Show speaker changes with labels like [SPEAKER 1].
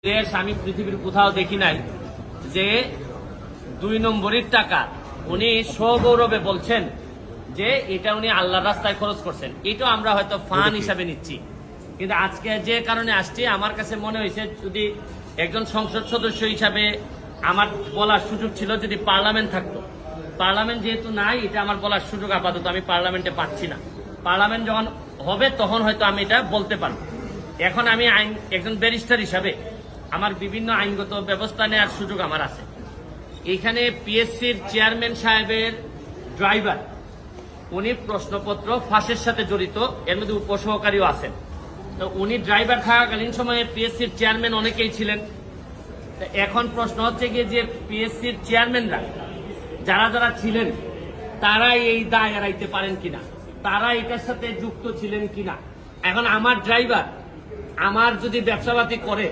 [SPEAKER 1] দেশ আমি পৃথিবীর কোথাও দেখি নাই যে 2 নম্বরের টাকা উনি সগৌরবে বলছেন যে এটা উনি আল্লাহর রাস্তায় খরচ করছেন। এটা আমরা হয়তো ফান হিসাবে নিচ্ছি, কিন্তু আজকে যে কারণে আসছি আমার কাছে মনে হয়েছে যদি একজন সংসদ সদস্য হিসাবে আমার বলার সুযোগ ছিল, যদি পার্লামেন্ট থাকতো। পার্লামেন্ট যেহেতু নাই, এটা আমার বলার সুযোগ আপাতত আমি পার্লামেন্টে পাচ্ছি না। পার্লামেন্ট যখন হবে তখন হয়তো আমি এটা বলতে পারবো। এখন আমি একজন ব্যারিস্টার হিসাবে আমার বিভিন্ন আইনগত ব্যবস্থা নেওয়ার সুযোগ আমার আছে। এখানে পিএসসির চেয়ারম্যান সাহেবের ড্রাইভার উনি প্রশ্নপত্র ফাঁসের সাথে জড়িত, এর মধ্যে উপসহকারীও আছেন। তো উনি ড্রাইভার থাকাকালীন সময়ে পিএসসির চেয়ারম্যান অনেকেই ছিলেন। এখন প্রশ্ন হচ্ছে গিয়ে যে পিএসসির চেয়ারম্যানরা যারা যারা ছিলেন তারাই এই দায় এড়াইতে পারেন কিনা, তারা এটার সাথে যুক্ত ছিলেন কিনা। এখন আমার ড্রাইভার আমার যদি ব্যবসাপাতি করে